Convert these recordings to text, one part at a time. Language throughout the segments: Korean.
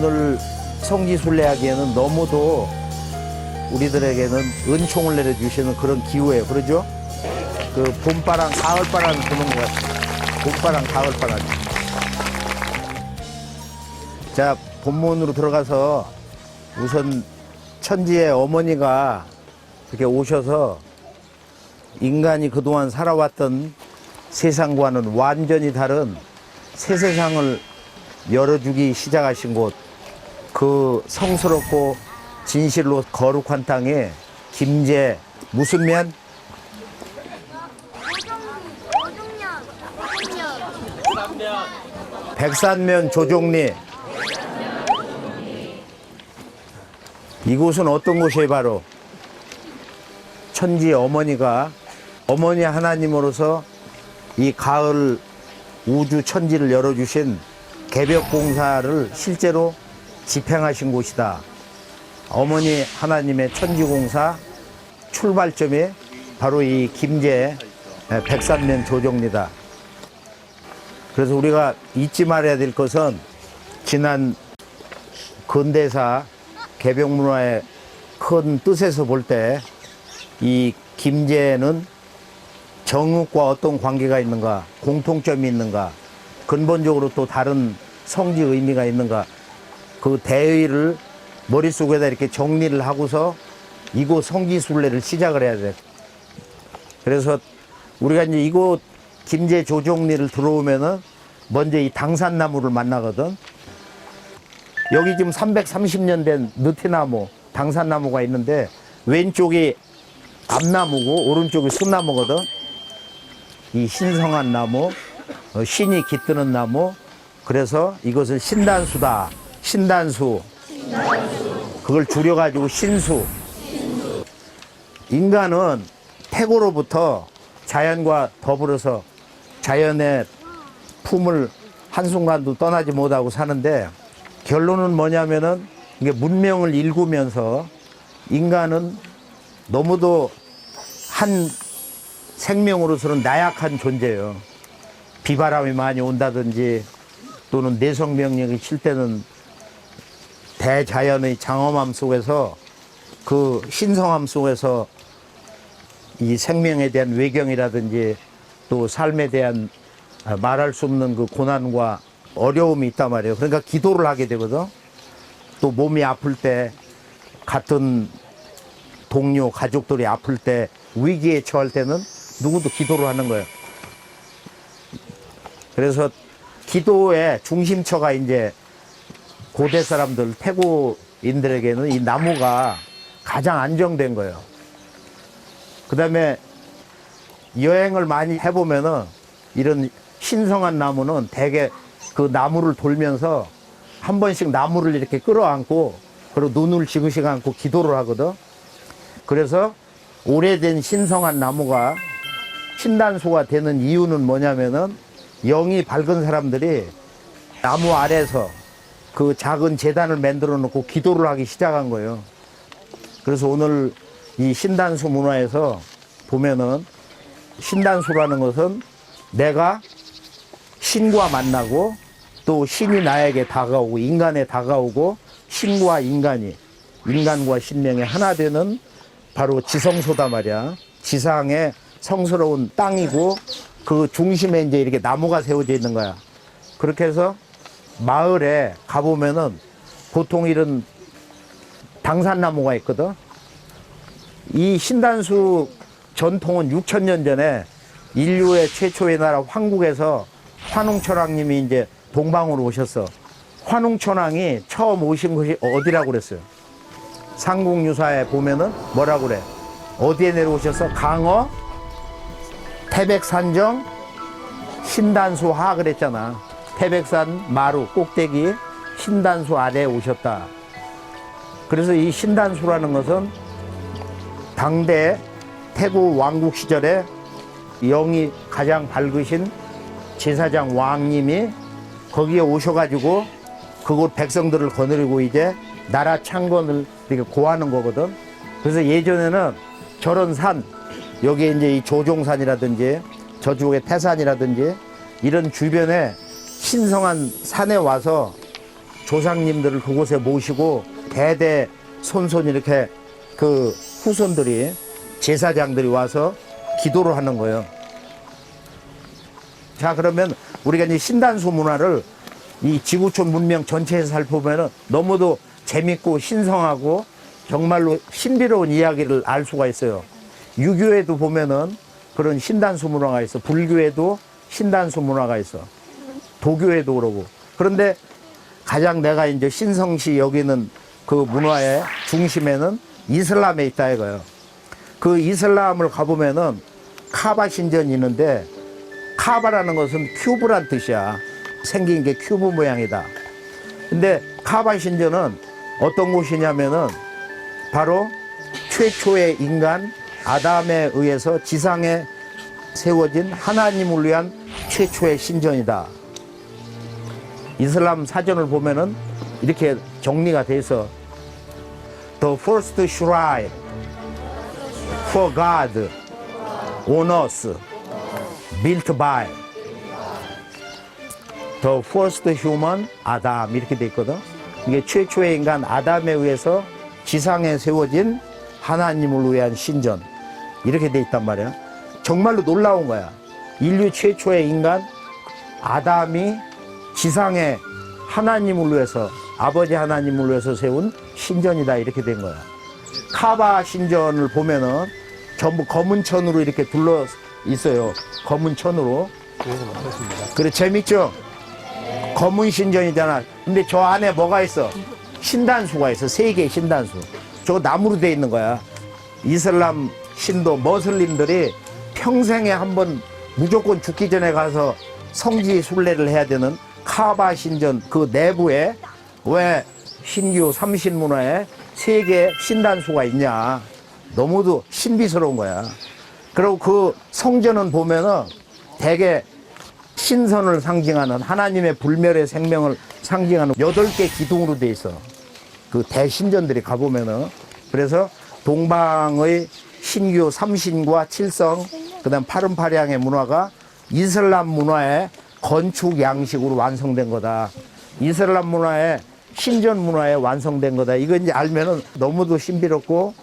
오늘 성지순례하기에는 너무도 우리들에게는 은총을 내려주시는 그런 기후예요. 그러죠? 그 봄바람, 가을바람 부는 것 같아요. 봄바람, 가을바람. 자, 본문으로 들어가서 우선 천지의 어머니가 이렇게 오셔서 인간이 그동안 살아왔던 세상과는 완전히 다른 새 세상을 열어주기 시작하신 곳, 그 성스럽고 진실로 거룩한 땅에 김제, 무슨 면? 백산면 조종리. 이곳은 어떤 곳이에요? 바로 천지 어머니가 어머니 하나님으로서 이 가을 우주 천지를 열어주신 개벽공사를 실제로 집행하신 곳이다. 어머니 하나님의 천지공사 출발점이 바로 이 김제 백산면 조정리다. 그래서 우리가 잊지 말아야 될 것은 지난 근대사 개벽문화의 큰 뜻에서 볼 때 이 김제는 정읍과 어떤 관계가 있는가, 공통점이 있는가, 근본적으로 또 다른 성지 의미가 있는가, 그 대의를 머릿속에다 이렇게 정리를 하고서 이곳 성지순례를 시작을 해야 돼. 그래서 우리가 이제 이곳 김제 조정리를 들어오면은 먼저 이 당산나무를 만나거든. 여기 지금 330년 된 느티나무, 당산나무가 있는데 왼쪽이 암나무고 오른쪽이 순나무거든. 이 신성한 나무, 신이 깃드는 나무. 그래서 이것을 신단수다. 신단수. 그걸 줄여가지고 신수. 인간은 태고로부터 자연과 더불어서 자연의 품을 한순간도 떠나지 못하고 사는데, 결론은 뭐냐면은 이게 문명을 일구면서 인간은 너무도 한 생명으로서는 나약한 존재예요. 비바람이 많이 온다든지 또는 내성명령이 칠 때는 대자연의 장엄함 속에서, 그 신성함 속에서 이 생명에 대한 외경이라든지 또 삶에 대한 말할 수 없는 그 고난과 어려움이 있단 말이에요. 그러니까 기도를 하게 되거든. 또 몸이 아플 때, 같은 동료, 가족들이 아플 때, 위기에 처할 때는 누구도 기도를 하는 거예요. 그래서 기도의 중심처가 이제 고대 사람들, 태고인들에게는 이 나무가 가장 안정된 거예요. 그 다음에 여행을 많이 해보면은 이런 신성한 나무는 대개 그 나무를 돌면서 한 번씩 나무를 이렇게 끌어안고, 그리고 눈을 지그시 감고 기도를 하거든. 그래서 오래된 신성한 나무가 신단수가 되는 이유는 뭐냐면은, 영이 밝은 사람들이 나무 아래서 그 작은 제단을 만들어 놓고 기도를 하기 시작한 거예요. 그래서 오늘 이 신단수 문화에서 보면은, 신단수라는 것은 내가 신과 만나고 또 신이 나에게 다가오고 인간에 다가오고 신과 인간이, 인간과 신령이 하나 되는 바로 지성소다 말이야. 지상의 성스러운 땅이고 그 중심에 이제 이렇게 나무가 세워져 있는 거야. 그렇게 해서 마을에 가보면은 보통 이런 당산나무가 있거든. 이 신단수 전통은 6,000년 전에 인류의 최초의 나라 황국에서 환웅천왕님이 이제 동방으로 오셨어. 환웅천왕이 처음 오신 곳이 어디라고 그랬어요? 삼국유사에 보면은 뭐라고 그래? 어디에 내려오셔서? 강어, 태백산정, 신단수하 그랬잖아. 태백산 마루 꼭대기 신단수 아래에 오셨다. 그래서 이 신단수라는 것은 당대 태고 왕국 시절에 영이 가장 밝으신 제사장 왕님이 거기에 오셔가지고 그곳 백성들을 거느리고 이제 나라 창건을 이렇게 고하는 거거든. 그래서 예전에는 저런 산, 여기에 이제 이 조종산이라든지 저쪽에 태산이라든지 이런 주변에 신성한 산에 와서 조상님들을 그곳에 모시고 대대 손손 이렇게 그 후손들이 제사장들이 와서 기도를 하는 거예요. 자, 그러면 우리가 이제 신단수 문화를 이 지구촌 문명 전체에서 살펴보면 너무도 재밌고 신성하고 정말로 신비로운 이야기를 알 수가 있어요. 유교에도 보면은 그런 신단수 문화가 있어. 불교에도 신단수 문화가 있어. 도교에도 그러고. 그런데 가장 내가 이제 신성시 여기는 그 문화의 중심에는 이슬람에 있다 이거예요. 그 이슬람을 가보면은 카바 신전이 있는데, 카바라는 것은 큐브란 뜻이야. 생긴 게 큐브 모양이다. 근데 카바 신전은 어떤 곳이냐면은 바로 최초의 인간 아담에 의해서 지상에 세워진 하나님을 위한 최초의 신전이다. 이슬람 사전을 보면은 이렇게 정리가 돼 있어. The first shrine for God on earth built by the first human Adam 이렇게 돼 있거든. 이게 최초의 인간 아담에 의해서 지상에 세워진 하나님을 위한 신전 이렇게 돼 있단 말이야. 정말로 놀라운 거야. 인류 최초의 인간 아담이 지상에 하나님을 위해서, 아버지 하나님을 위해서 세운 신전이다 이렇게 된 거야. 카바 신전을 보면은 전부 검은 천으로 이렇게 둘러 있어요. 검은 천으로. 그래, 재밌죠? 검은 신전이잖아. 근데 저 안에 뭐가 있어? 신단수가 있어. 3개의 신단수. 저거 나무로 돼 있는 거야. 이슬람 신도 머슬림들이 평생에 한번 무조건 죽기 전에 가서 성지 순례를 해야 되는 카바 신전 그 내부에 왜 신교 삼신문화에 3개의 신단수가 있냐. 너무도 신비스러운 거야. 그리고 그 성전은 보면은 대개 신선을 상징하는 하나님의 불멸의 생명을 상징하는 8개 기둥으로 돼 있어. 그 대신전들이 가보면은. 그래서 동방의 신교 삼신과 칠성, 그 다음 88양의 문화가 이슬람 문화의 건축 양식으로 완성된 거다. 이슬람 문화의 신전 문화에 완성된 거다. 이거 이제 알면은 너무도 신비롭고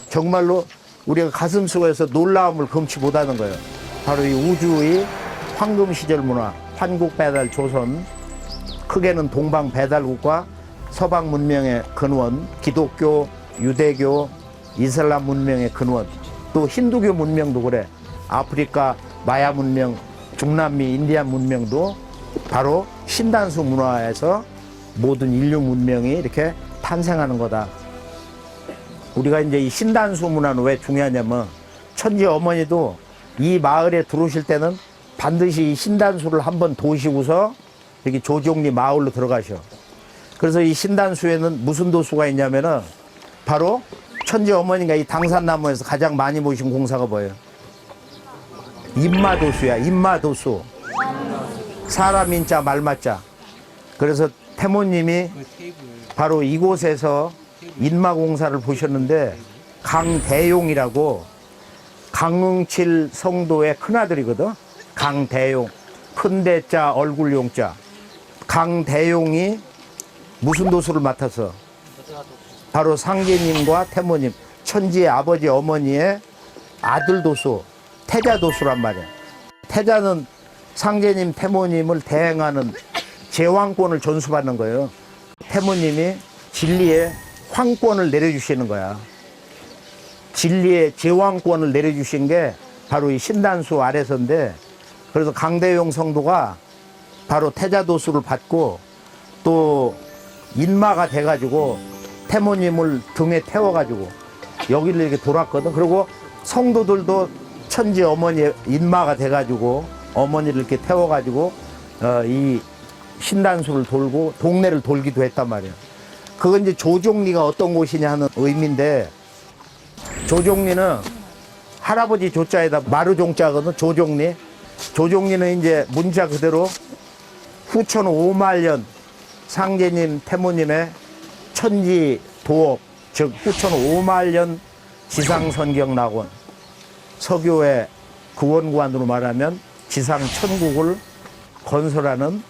정말로 우리가 가슴 속에서 놀라움을 금치 못하는 거예요. 바로 이 우주의 황금 시절 문화, 환국 배달 조선, 크게는 동방 배달국과 서방 문명의 근원, 기독교, 유대교, 이슬람 문명의 근원, 또 힌두교 문명도 그래. 아프리카 마야 문명, 중남미 인디안 문명도 바로 신단수 문화에서 모든 인류 문명이 이렇게 탄생하는 거다. 우리가 이제 이 신단수 문화는 왜 중요하냐면, 천지 어머니도 이 마을에 들어오실 때는 반드시 이 신단수를 한번 도시고서 여기 조종리 마을로 들어가셔. 그래서 이 신단수에는 무슨 도수가 있냐면은 바로 천지 어머니가 이 당산나무에서 가장 많이 모신 공사가 뭐예요? 인마도수야. 인마도수. 사람 인자 말마자. 그래서 태모님이 바로 이곳에서 인마공사를 보셨는데, 강대용이라고 강릉칠 성도의 큰아들이거든. 강대용. 큰 대자 얼굴 용자. 강대용이 무슨 도수를 맡아서? 바로 상제님과 태모님, 천지의 아버지 어머니의 아들 도수, 태자 도수란 말이야. 태자는 상제님 태모님을 대행하는 제왕권을 전수받는 거예요. 태모님이 진리의 황권을 내려주시는 거야. 진리의 제왕권을 내려주신 게 바로 이 신단수 아래서인데, 그래서 강대용 성도가 바로 태자도수를 받고 또 인마가 돼가지고 태모님을 등에 태워가지고 여기를 이렇게 돌았거든. 그리고 성도들도 천지 어머니의 인마가 돼가지고 어머니를 이렇게 태워가지고 이 신단수를 돌고 동네를 돌기도 했단 말이에요. 그건 이제 조종리가 어떤 곳이냐 하는 의미인데, 조종리는 할아버지 조자에다 마루종자거든. 조종리. 조종리는 이제 문자 그대로 후천 5만년 상제님 태모님의 천지 도업, 즉 후천 5만년 지상선경낙원, 서교의 구원관으로 말하면 지상 천국을 건설하는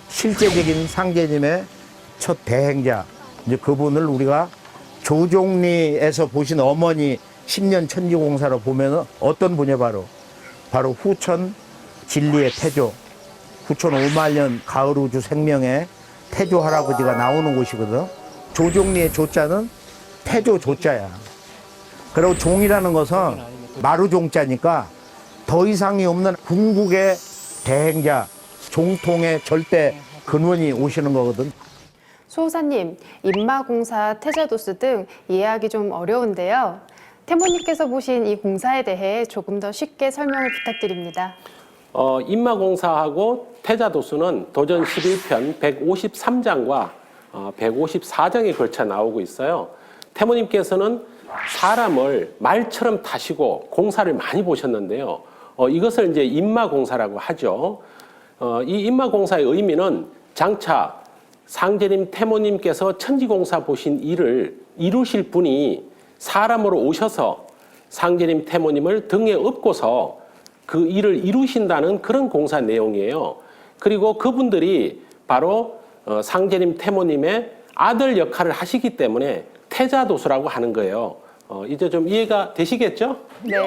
실제적인 상제님의 첫 대행자, 이제 그분을 우리가 조종리에서 보신 어머니 10년 천지공사로 보면은 어떤 분이 바로 후천 진리의 태조, 후천 5만년 가을 우주 생명의 태조 할아버지가 나오는 곳이거든. 조종리의 조자는 태조 조자야. 그리고 종이라는 것은 마루종자니까 더 이상이 없는 궁극의 대행자, 종통의 절대 근원이 오시는 거거든. 수호사님, 인마공사, 태자도스 등 이해하기 좀 어려운데요. 태모님께서 보신 이 공사에 대해 조금 더 쉽게 설명을 부탁드립니다. 인마공사하고 태자도수는 도전 11편 153장과 154장에 걸쳐 나오고 있어요. 태모님께서는 사람을 말처럼 타시고 공사를 많이 보셨는데요. 이것을 이제 인마공사라고 하죠. 이 인마공사의 의미는 장차 상제님 태모님께서 천지공사 보신 일을 이루실 분이 사람으로 오셔서 상제님 태모님을 등에 업고서 그 일을 이루신다는 그런 공사 내용이에요. 그리고 그분들이 바로 상제님 태모님의 아들 역할을 하시기 때문에 태자도수라고 하는 거예요. 이제 좀 이해가 되시겠죠? 네.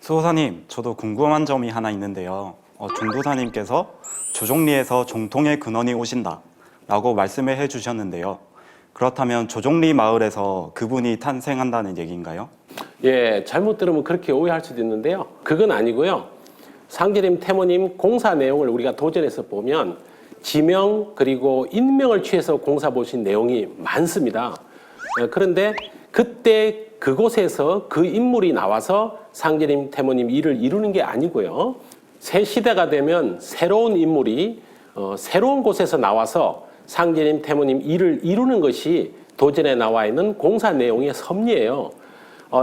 수호사님, 저도 궁금한 점이 하나 있는데요. 종도사님께서 조종리에서 종통의 근원이 오신다 라고 말씀을 해주셨는데요. 그렇다면 조종리 마을에서 그분이 탄생한다는 얘기인가요? 예, 잘못 들으면 그렇게 오해할 수도 있는데요. 그건 아니고요. 상제님 태모님 공사 내용을 우리가 도전해서 보면 지명 그리고 인명을 취해서 공사 보신 내용이 많습니다. 그런데 그때 그곳에서 그 인물이 나와서 상제님 태모님 일을 이루는 게 아니고요. 새 시대가 되면 새로운 인물이 새로운 곳에서 나와서 상제님 태모님 일을 이루는 것이 도전에 나와 있는 공사 내용의 섭리예요.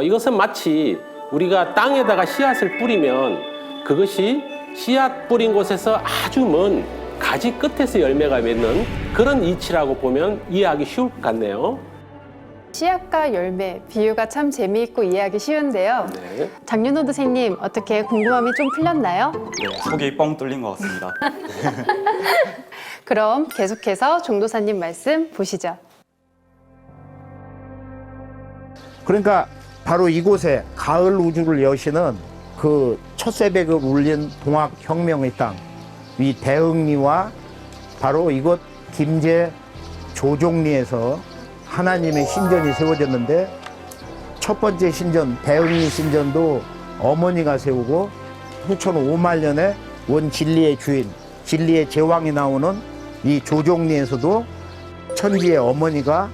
이것은 마치 우리가 땅에다가 씨앗을 뿌리면 그것이 씨앗 뿌린 곳에서 아주 먼 가지 끝에서 열매가 맺는 그런 이치라고 보면 이해하기 쉬울 것 같네요. 씨앗과 열매, 비유가 참 재미있고 이해하기 쉬운데요. 네. 장윤호 선생님, 어떻게 궁금함이 좀 풀렸나요? 네, 속이 뻥 뚫린 것 같습니다. 그럼 계속해서 종도사님 말씀 보시죠. 그러니까 바로 이곳에 가을 우주를 여시는 그 첫 새벽을 울린 동학혁명의 땅, 이 대흥리와 바로 이곳 김제 조종리에서 하나님의 신전이 세워졌는데 첫 번째 신전, 대흥리 신전도 어머니가 세우고 후천 5만년에 원 진리의 주인, 진리의 제왕이 나오는 이 조종리에서도 천지의 어머니가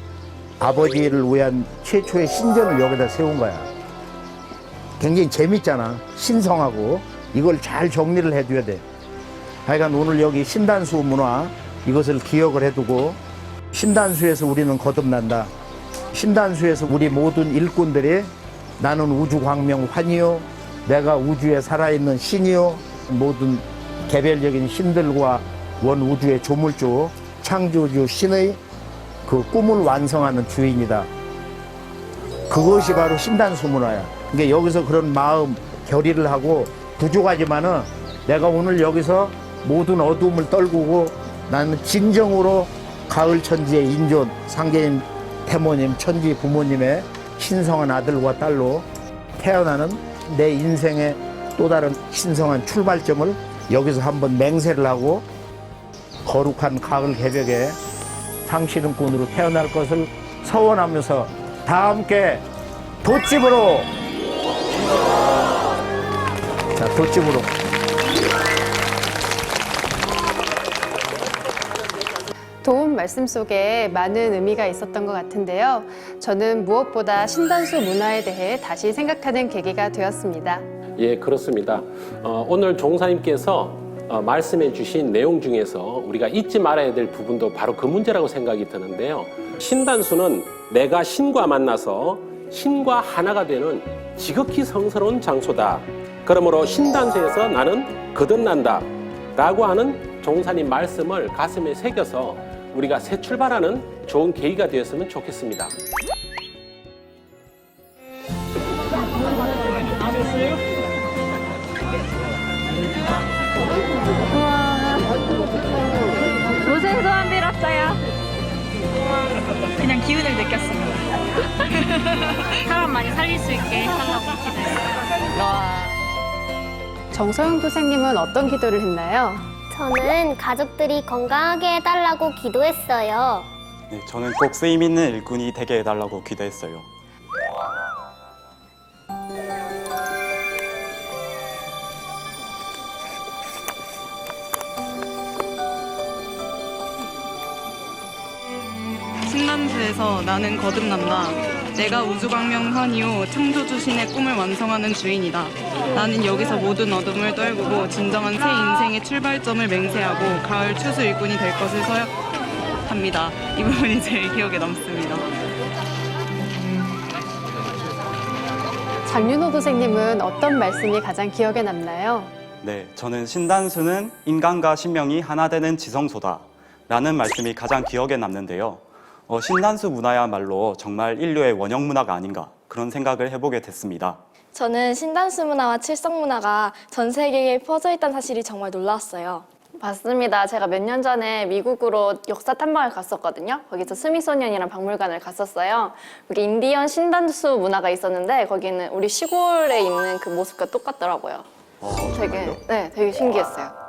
아버지를 위한 최초의 신전을 여기다 세운 거야. 굉장히 재밌잖아. 신성하고. 이걸 잘 정리를 해줘야 돼. 하여간 오늘 여기 신단수 문화 이것을 기억을 해두고 신단수에서 우리는 거듭난다. 신단수에서 우리 모든 일꾼들이 나는 우주광명 환이요, 내가 우주에 살아있는 신이요, 모든 개별적인 신들과 원 우주의 조물주 창조주 신의 그 꿈을 완성하는 주인이다. 그것이 바로 신단수 문화야. 그러니까 여기서 그런 마음 결의를 하고 부족하지만은 내가 오늘 여기서 모든 어두움을 떨구고 나는 진정으로 가을 천지의 인존 상제님 태모님 천지 부모님의 신성한 아들과 딸로 태어나는 내 인생의 또 다른 신성한 출발점을 여기서 한번 맹세를 하고 거룩한 가을 개벽에 상시름꾼으로 태어날 것을 서원하면서 다 함께 돛집으로, 자, 돛집으로. 도움 말씀 속에 많은 의미가 있었던 것 같은데요. 저는 무엇보다 신단수 문화에 대해 다시 생각하는 계기가 되었습니다. 예, 그렇습니다. 오늘 종사님께서 말씀해 주신 내용 중에서 우리가 잊지 말아야 될 부분도 바로 그 문제라고 생각이 드는데요. 신단수는 내가 신과 만나서 신과 하나가 되는 지극히 성스러운 장소다. 그러므로 신단수에서 나는 거듭난다 라고 하는 종사님 말씀을 가슴에 새겨서 우리가 새 출발하는 좋은 계기가 되었으면 좋겠습니다. 우와, 무슨 소원 빌었어요? 그냥 기운을 느꼈습니다. 사람 많이 살릴 수 있게 해달라고 기도했어요. 정서영 도생님은 어떤 기도를 했나요? 저는 가족들이 건강하게 해달라고 기도했어요. 네, 저는 꼭 쓰임 있는 일꾼이 되게 해달라고 기도했어요. 신단수에서 나는 거듭난다. 내가 우주광명환이요 창조주신의 꿈을 완성하는 주인이다. 나는 여기서 모든 어둠을 떨구고 진정한 새 인생의 출발점을 맹세하고 가을 추수 일꾼이 될 것을 서약합니다. 이 부분이 제일 기억에 남습니다. 장윤호 도생님은 어떤 말씀이 가장 기억에 남나요? 네, 저는 신단수는 인간과 신명이 하나 되는 지성소다 라는 말씀이 가장 기억에 남는데요. 신단수 문화야말로 정말 인류의 원형 문화가 아닌가 그런 생각을 해보게 됐습니다. 저는 신단수 문화와 칠성 문화가 전 세계에 퍼져 있다는 사실이 정말 놀라웠어요. 맞습니다. 제가 몇 년 전에 미국으로 역사 탐방을 갔었거든요. 거기서 스미소니언이라는 박물관을 갔었어요. 거기 인디언 신단수 문화가 있었는데 거기는 우리 시골에 있는 그 모습과 똑같더라고요. 되게 신기했어요.